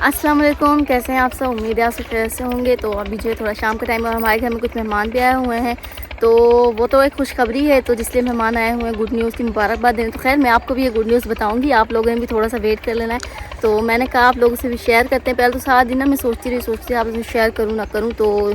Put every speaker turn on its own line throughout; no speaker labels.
अस्सलाम वालेकुम, कैसे हैं आप सब। उम्मीद है आप सब खैरियत से होंगे। तो अभी जो है थोड़ा शाम का टाइम है और हमारे घर में कुछ मेहमान भी आए हुए हैं, तो वो तो एक खुशखबरी है, तो जिसलिए मेहमान आए हुए हैं गुड न्यूज़ की मुबारकबाद देने। तो खैर मैं आपको भी ये गुड न्यूज़ बताऊंगी, आप लोगों ने भी थोड़ा सा वेट कर लेना है। तो मैंने कहा आप लोगों से भी शेयर करते हैं। पहले तो सारा दिन ना मैं सोचती रही आप लोगों से शेयर करूँ ना करूँ, तो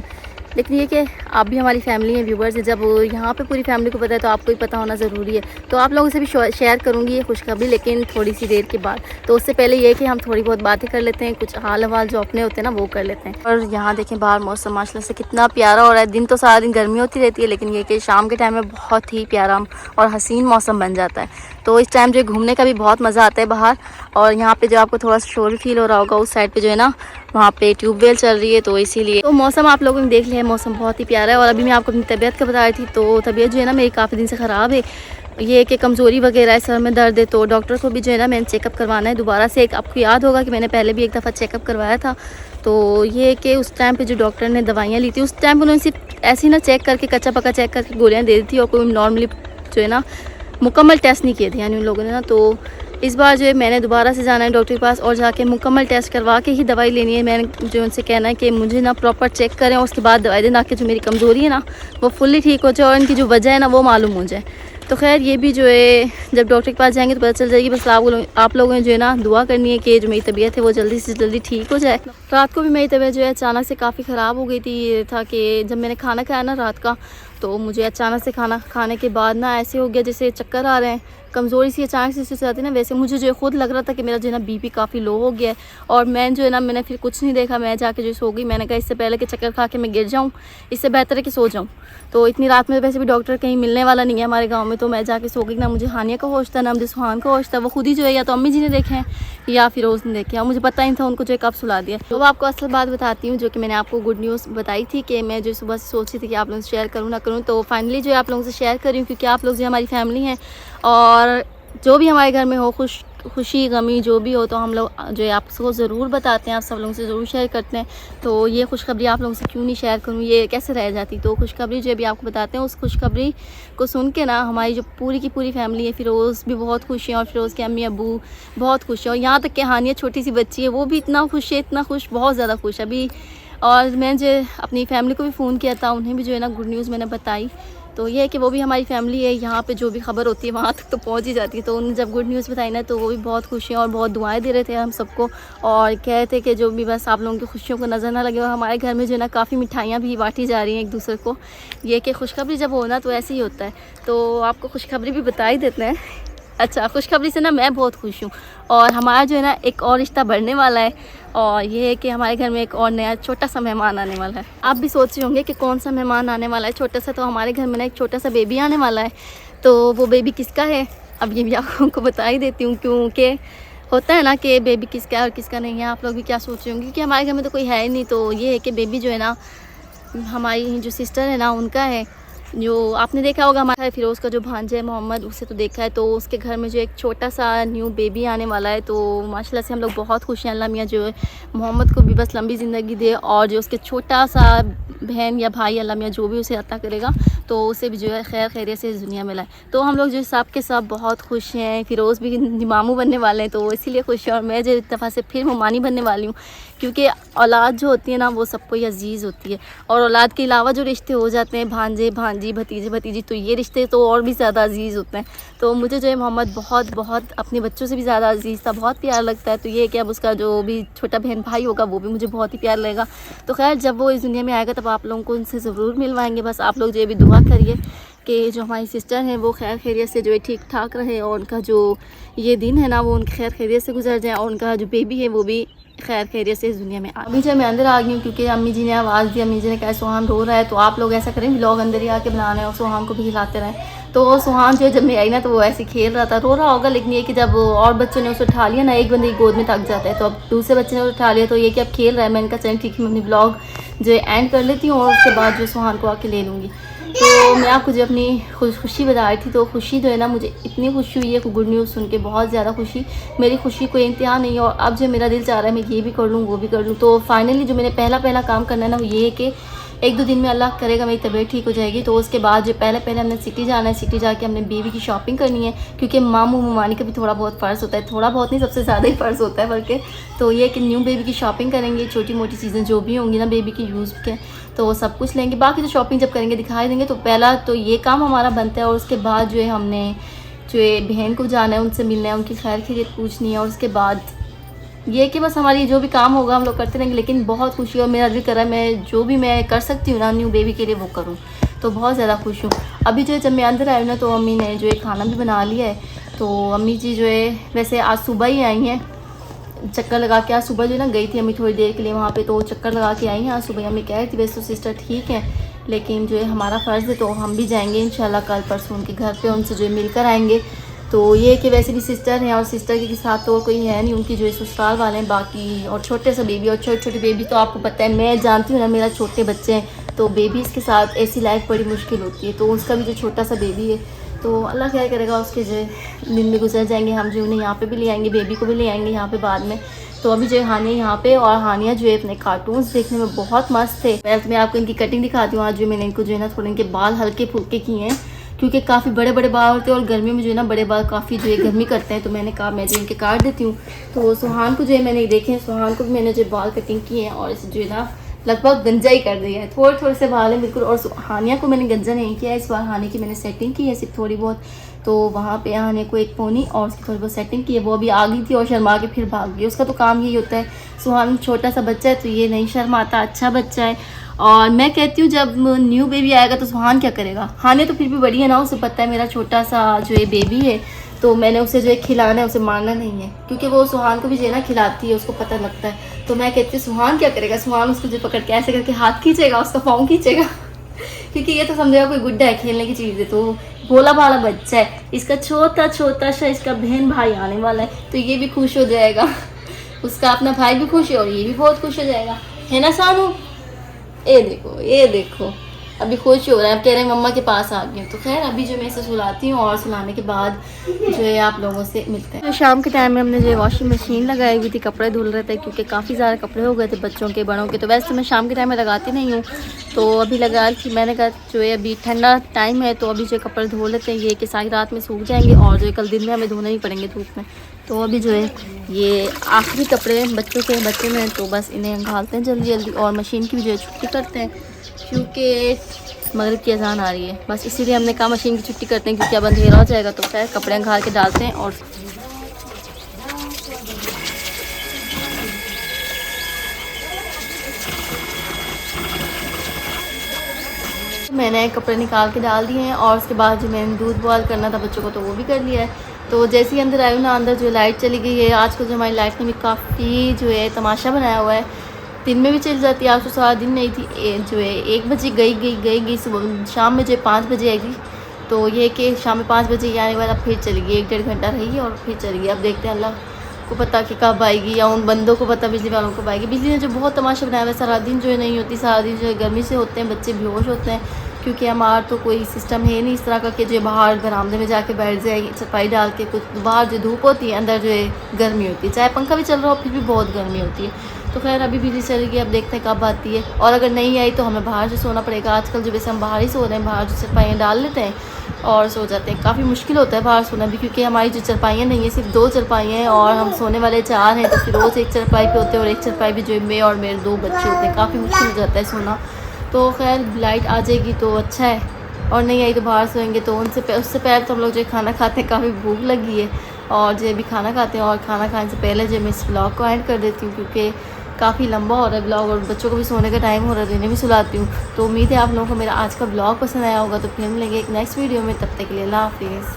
लेकिन ये कि आप भी हमारी फैमिली है, व्यूवर्स है। जब यहाँ पे पूरी फैमिली को पता है तो आपको भी पता होना ज़रूरी है। तो आप लोगों से भी शेयर करूँगी ये खुशखबरी, लेकिन थोड़ी सी देर के बाद। तो उससे पहले ये कि हम थोड़ी बहुत बातें कर लेते हैं, कुछ हाल हवाल जो अपने होते हैं ना वो कर लेते हैं। और यहाँ देखें बाहर मौसम माशाल्लाह से कितना प्यारा हो रहा है। दिन तो सारा दिन गर्मी होती रहती है, लेकिन ये कि शाम के टाइम में बहुत ही प्यारा और हसीन मौसम बन जाता है। तो इस टाइम जो है घूमने का भी बहुत मज़ा आता है बाहर। और यहाँ पे जो आपको थोड़ा सा शोर फील हो रहा होगा, उस साइड पे जो है ना वहाँ पे ट्यूबवेल चल रही है, तो इसीलिए तो मौसम आप लोगों ने देख लिया है, मौसम बहुत ही प्यारा है। और अभी मैं आपको अपनी तबीयत का बता रही थी, तो तबीयत जो है ना मेरी काफ़ी दिन से ख़राब है। ये कि कमज़ोरी वगैरह है, सर में दर्द है, तो डॉक्टर को भी जो है ना मैंने चेकअप करवाना है दोबारा से। एक आपको याद होगा कि मैंने पहले भी एक दफ़ा चेकअप करवाया था। तो ये कि उस टाइम पे जो डॉक्टर ने दवाइयाँ ली थी, उस टाइम पर उन्होंने सिर्फ ऐसे ही ना चेक करके कच्चा पक्का चेक करके गोलियाँ दे दी थी, और कोई नॉर्मली जो है ना मुकम्मल टेस्ट नहीं किए थे यानी उन लोगों ने ना। तो इस बार जो है मैंने दोबारा से जाना है डॉक्टर के पास और जाके मुकम्मल टेस्ट करवा के ही दवाई लेनी है। मैंने जो उनसे कहना है कि मुझे ना प्रॉपर चेक करें और उसके बाद दवाई दें, ताकि जो मेरी कमज़ोरी है ना वो फुल्ली ठीक हो जाए और इनकी जो वजह है ना वो मालूम हो जाए। तो खैर ये भी जो है जब डॉक्टर के पास जाएंगे तो पता चल जाएगी। बस आप लोगों ने जो है ना दुआ करनी है कि जो मेरी तबीयत है वो जल्दी से जल्दी ठीक हो जाए। रात को भी मेरी तबीयत जो है अचानक से काफ़ी ख़राब हो गई थी। ये था कि जब मैंने खाना खाया ना रात का, तो मुझे अचानक से खाना खाने के बाद ना ऐसे हो गया जैसे चक्कर आ रहे हैं, कमज़ोरी सी अचानक से जाती है ना। वैसे मुझे जो है खुद लग रहा था कि मेरा जो है ना बीपी काफ़ी लो हो गया है। और मैं जो है ना मैंने फिर कुछ नहीं देखा, मैं जाके जो सो गई। मैंने कहा इससे पहले कि चक्कर खा के मैं गिर जाऊँ, इससे बेहतर है कि सो जाऊँ। तो इतनी रात में वैसे भी डॉक्टर कहीं मिलने वाला नहीं है हमारे गाँव में, तो मैं जाके सो गई। ना मुझे हानिया का होश था, ना मुझे सुहान का होश था। वो खुद ही जो है या तो अम्मी जी ने देखे हैं या फिर रोज़ ने देखे हैं, मुझे पता ही था उनको जो है कब सुला दिया। तो आपको असल बात बताती हूँ, जो कि मैंने आपको गुड न्यूज़ बताई थी कि मैं जो सुबह से सोच रही थी कि आप लोगों से शेयर करूँ ना करूँ, तो फाइनली जो है आप लोगों से शेयर कर रही हूँ, क्योंकि आप लोग जो हमारी फैमिली हैं और जो भी हमारे घर में हो खुशी गमी जो भी हो, तो हम लोग जो है आपको ज़रूर बताते हैं, आप सब लोगों से ज़रूर शेयर करते हैं। तो ये खुशखबरी आप लोगों से क्यों नहीं शेयर करूँ, ये कैसे रह जाती। तो खुशखबरी जो भी आपको बताते हैं, उस खुशखबरी को सुन के ना हमारी जो पूरी की पूरी फैमिली है, फ़िरोज़ भी बहुत खुश है और फ़िरोज़ के अम्मी अबू बहुत खुश है। और यहाँ तक कि हानिया छोटी सी बच्ची है, वो भी इतना खुश है, इतना खुश, बहुत ज़्यादा खुश अभी। और मैं जो अपनी फैमिली को भी फ़ोन किया था, उन्हें भी जो है ना गुड न्यूज़ मैंने बताई। तो ये है कि वो भी हमारी फैमिली है, यहाँ पे जो भी खबर होती है वहाँ तक तो पहुँच ही जाती है। तो उन्हें जब गुड न्यूज़ बताई ना, तो वो भी बहुत खुश हैं और बहुत दुआएं दे रहे थे हम सबको, और कह रहे थे कि जो भी बस आप लोगों की खुशियों को नज़र ना लगे। और हमारे घर में जो है ना काफ़ी मिठाइयाँ भी बांटी जा रही हैं एक दूसरे को। ये कि खुशखबरी जब हो ना तो ऐसे ही होता है। तो आपको खुशखबरी भी बता ही देते हैं। अच्छा, खुशखबरी से ना मैं बहुत खुश हूँ, और हमारा जो है ना एक और रिश्ता बढ़ने वाला है। और ये है कि हमारे घर में एक और नया छोटा सा मेहमान आने वाला है। आप भी सोच रहे होंगे कि कौन सा मेहमान आने वाला है छोटा सा। तो हमारे घर में ना एक छोटा सा बेबी आने वाला है। तो वो बेबी किसका है अब ये भी आपको बता ही देती हूँ, क्योंकि होता है ना कि बेबी किसका है और किसका नहीं है। आप लोग भी क्या सोच रहे होंगे, क्योंकि हमारे घर में तो कोई है ही नहीं। तो ये है कि बेबी जो है ना हमारी जो सिस्टर है ना उनका है। जो आपने देखा होगा हमारा फ़िरोज़ का जो भांजा है मोहम्मद, उसे तो देखा है। तो उसके घर में जो एक छोटा सा न्यू बेबी आने वाला है। तो माशाल्लाह से हम लोग बहुत खुश हैं। अल्लाह मियाँ जो है मोहम्मद को भी बस लंबी ज़िंदगी दे, और जो उसके छोटा सा बहन या भाई अल्लाह मियाँ जो भी उसे अता करेगा, तो उसे भी जो है खैर खैरियत से इस दुनिया में लाए। तो हम लोग जो सब के सब बहुत खुश हैं। फ़िरोज़ भी मामू बनने वाले हैं, तो इसीलिए खुश हैं। और मैं जो एक दफ़ा से फिर ममानी बनने वाली हूँ, क्योंकि औलाद जो होती है ना वो सबको ही अजीज़ होती है। और औलाद के अलावा जो रिश्ते हो जाते हैं, भांजे भांजी भतीजे भतीजी, तो ये रिश्ते तो और भी ज़्यादा अजीज़ होते हैं। तो मुझे जो है मोहम्मद बहुत बहुत अपने बच्चों से भी ज़्यादा अजीज़ था, बहुत प्यार लगता है। तो ये कि अब उसका जो भी छोटा बहन भाई होगा वो भी मुझे बहुत ही प्यार लगेगा। तो खैर जब वो इस दुनिया में आएगा तब आप लोगों को उनसे ज़रूर मिलवाएंगे। बस आप लोग जो भी दुआ करिए कि जो हमारी सिस्टर हैं वो खैर खैरियत से जो है ठीक ठाक रहे, और उनका जो ये दिन है ना वो उनकी खैर खैरियत से गुजर जाए, और उनका जो बेबी है वो भी खैर खैरियत से इस दुनिया में। अभी जब मैं अंदर आ गई हूँ, क्योंकि अम्मी जी ने आवाज़ दी, अम्मी जी ने कहा सुहान रो रहा है। तो आप लोग ऐसा करें व्लॉग अंदर ही आके बना रहे हैं और सुहान को भी खिलाते रहें। तो सुहान जो है जब मैं आई ना तो वो ऐसे खेल रहा था, रो रहा होगा। लेकिन ये कि जब और बच्चों ने उसे उठा लिया ना, एक बंदे की गोद में थक जाता है, तो अब दूसरे बच्चे ने उठा लिया। तो ये कि अब खेल रहा है। मैंने कहा चलें ठीक है, मैं अपनी व्लॉग जो है एंड कर लेती हूँ और उसके बाद जो सुहान को आके ले लूँगी। तो मैं आपको जो अपनी खुशी बता रही थी, तो खुशी जो है ना मुझे इतनी खुशी हुई है गुड न्यूज़ सुन के, बहुत ज़्यादा खुशी। मेरी खुशी कोई इंतहा नहीं है। और अब जो मेरा दिल चाह रहा है मैं ये भी कर लूँ वो भी कर लूँ। तो फाइनली जो मैंने पहला काम करना है ना वो ये है कि 1-2 दिन में अल्लाह करेगा मेरी तबीयत ठीक हो जाएगी। तो उसके बाद जो पहले हमने सिटी जाना है, सिटी जाके हमने बेबी की शॉपिंग करनी है, क्योंकि मामू ममानी का भी थोड़ा बहुत फ़र्ज़ होता है, थोड़ा बहुत नहीं सबसे ज़्यादा ही फ़र्ज़ होता है बल्कि। तो ये कि न्यू बेबी की शॉपिंग करेंगे, छोटी मोटी चीज़ें जो भी होंगी ना बेबी की यूज़ के, तो वो सब कुछ लेंगे। बाकी तो शॉपिंग जब करेंगे दिखाई देंगे। तो पहला तो ये काम हमारा बनता है, और उसके बाद जो है हमने जो है बहन को जाना है, उनसे मिलना है, उनकी खैर खैरियत पूछनी है, और उसके बाद ये कि बस हमारी जो भी काम होगा हम लोग करते रहेंगे। लेकिन बहुत खुशी और मेरा दिल कर रहा है मैं जो भी मैं कर सकती हूँ ना न्यू बेबी के लिए वो करूँ, तो बहुत ज़्यादा खुश हूँ। अभी जो है जब मैं अंदर आई हूँ ना, तो अम्मी ने जो है खाना भी बना लिया है। तो अम्मी जी जो है वैसे आज सुबह ही आई हैं, चक्कर लगा के। आज सुबह जो है ना गई थी अम्मी थोड़ी देर के लिए वहाँ पे, तो चक्कर लगा के आई हैं आज सुबह। अम्मी कह रही थी वैसे तो सिस्टर ठीक है, लेकिन जो है हमारा फ़र्ज़ है तो हम भी जाएंगे इंशाल्लाह कल परसों उनके घर पे, उनसे जो है मिलकर आएंगे। तो ये कि वैसे भी सिस्टर हैं, और सिस्टर के साथ तो कोई है नहीं, उनकी जो है ससुराल वाले हैं बाकी, और छोटे से बेबी, और छोटे बेबी तो आपको पता है, मैं जानती हूँ ना मेरा छोटे बच्चे हैं, तो बेबीज़ के साथ ऐसी लाइफ बड़ी मुश्किल होती है। तो उसका भी जो छोटा सा बेबी है, तो अल्लाह खैर करेगा, उसके जो दिन में गुजर जाएंगे। हम जो उन्हें यहाँ पे भी ले आएंगे, बेबी को भी ले आएंगे यहाँ पे बाद में। तो अभी जो है हानिया यहाँ पे, और हानिया जो है अपने कार्टून्स देखने में बहुत मस्त थे। पहले तो मैं आपको इनकी कटिंग दिखाती हूँ। आज जो मैंने इनको जो है ना थोड़े इनके बाल हल्के फुल्के किए हैं, क्योंकि काफ़ी बड़े बड़े बाल होते हैं, और गर्मी में जो है ना बड़े बाल काफ़ी जो है गर्मी करते हैं। तो मैंने कहा मैं जो इनके काट देती हूँ। तो सुहान को जो है मैंने देखे, सुहान को भी मैंने जो बाल कटिंग किए हैं, और इसे जो है ना लगभग गंजा ही कर दिया है, थोड़े थोड़े से बाल है बिल्कुल। और हानिया को मैंने गंजा नहीं किया इस बार, हानिया की मैंने सेटिंग की है सिर्फ थोड़ी बहुत। तो वहाँ पे हानिया को एक पोनी और उसकी थोड़ी बहुत सेटिंग की है, वो अभी आ गई थी और शर्मा के फिर भाग गई। उसका तो काम यही होता है। सुहान छोटा सा बच्चा है तो ये नहीं शर्माता, अच्छा बच्चा है। और मैं कहती हूँ जब न्यू बेबी आएगा तो सुहान क्या करेगा। हानिया तो फिर भी बड़ी है ना, उसे पता है मेरा छोटा सा जो है बेबी है, तो मैंने उसे जो है खिलाना है, उसे मारना नहीं है, क्योंकि वो सुहान को भी जो है ना खिलाती है, उसको पता लगता है। तो मैं कहती हूँ सुहान क्या करेगा, सुहान उसको जो पकड़ के ऐसे करके हाथ खींचेगा, उसका पाँव खींचेगा क्योंकि ये तो समझेगा कोई गुड्डा है, खेलने की चीज़ है। तो भोला भाला बच्चा है, इसका छोटा सा इसका बहन भाई आने वाला है, तो ये भी खुश हो जाएगा उसका अपना भाई भी खुश है और ये भी बहुत खुश हो जाएगा, है ना सानू। ये देखो अभी खुश हो रहा है, अब कह रहे हैं मम्मा के पास आ गई हूँ। तो खैर अभी जो मैं इसे सुलाती हूँ, और सुलाने के बाद जो है आप लोगों से मिलते हैं। तो शाम के टाइम में हमने जो वॉशिंग मशीन लगाई हुई थी, कपड़े धुल रहे थे, क्योंकि काफ़ी ज़्यादा कपड़े हो गए थे बच्चों के बड़ों के। तो वैसे तो मैं शाम के टाइम में लगाती नहीं हूँ, तो अभी लगा कि मैंने कहा जो है अभी ठंडा टाइम है, तो अभी जो कपड़े धो लेते हैं, ये कि सारी रात में सूख जाएंगे, और जो कल दिन में हमें धोने ही पड़ेंगे धूप में। तो अभी जो है ये आखिरी कपड़े बच्चों के बच्चे में, तो बस इन्हें निकालते हैं जल्दी जल्दी, और मशीन की भी जो है छुट्टी करते हैं, क्योंकि मगरिब की अजान आ रही है। बस इसीलिए हमने कहा मशीन की छुट्टी करते हैं, क्योंकि अब अंधेरा हो जाएगा। तो खैर कपड़े निकाल के डालते हैं। और मैंने कपड़े निकाल के डाल दिए हैं, और उसके बाद जो मैंने दूध बॉयल करना था बच्चों को, तो वो भी कर लिया है। तो जैसे ही अंदर आई हूँ ना, अंदर जो लाइट चली गई है। आजकल जो हमारी लाइट ने भी काफ़ी जो है तमाशा बनाया हुआ है, दिन में भी चली जाती है, आज तो सारा दिन नहीं थी। जो है 1 बजे गई सुबह, शाम में जो 5 बजे आएगी। तो ये कि शाम में 5 बजे आने वाला, फिर चली गई, 1-1.5 घंटा रही और फिर चली गई। अब देखते हैं, अल्लाह को पता कि कब आएगी, या उन बंदों को पता बिजली वालों को आएगी। बिजली ने जो बहुत तमाशा बनाया हुआ है, सारा दिन जो है नहीं होती, सारा दिन जो है गर्मी से होते हैं बच्चे, बेहोश होते हैं, क्योंकि हमारा तो कोई सिस्टम है नहीं इस तरह का कि जो बाहर बरामदे में जाके बैठ जाए चपाई डाल के। कुछ बाहर जो धूप होती है, अंदर जो है गर्मी होती है, चाहे पंखा भी चल रहा हो फिर भी बहुत गर्मी होती है। तो खैर अभी बिजली चली गई, अब देखते हैं कब आती है। और अगर नहीं आई तो हमें बाहर से सोना पड़ेगा। आजकल जो वैसे हम बाहर ही सो रहे हैं, बाहर जो चरपाइयाँ डाल लेते हैं और सो जाते हैं। काफ़ी मुश्किल होता है बाहर सोना भी, क्योंकि हमारी जो चरपाइयाँ नहीं है, सिर्फ 2 चरपाइयाँ हैं, और हम सोने वाले 4 हैं। तो फिर रोज़ एक चरपाई पे होते हैं, और एक चरपाई भी जो है मैं और मेरे 2 बच्चे होते हैं। काफ़ी मुश्किल हो जाता है सोना। तो खैर लाइट आ जाएगी तो अच्छा है, और नहीं आई तो बाहर सोएंगे। तो उससे पहले तो हम लोग जो खाना खाते हैं, काफ़ी भूख लगी है, और जो भी खाना खाते हैं। और खाना खाने से पहले जो मैं इस ब्लॉग को एंड कर देती हूँ, क्योंकि काफ़ी लंबा हो रहा है ब्लॉग, और बच्चों को भी सोने का टाइम हो रहा है, इन्हें भी सुलाती हूँ। तो उम्मीद है आप लोगों को मेरा आज का ब्लॉग पसंद आया होगा। तो फिर मिलेंगे एक नेक्स्ट वीडियो में, तब तक के लिए अल्लाह हाफिज़।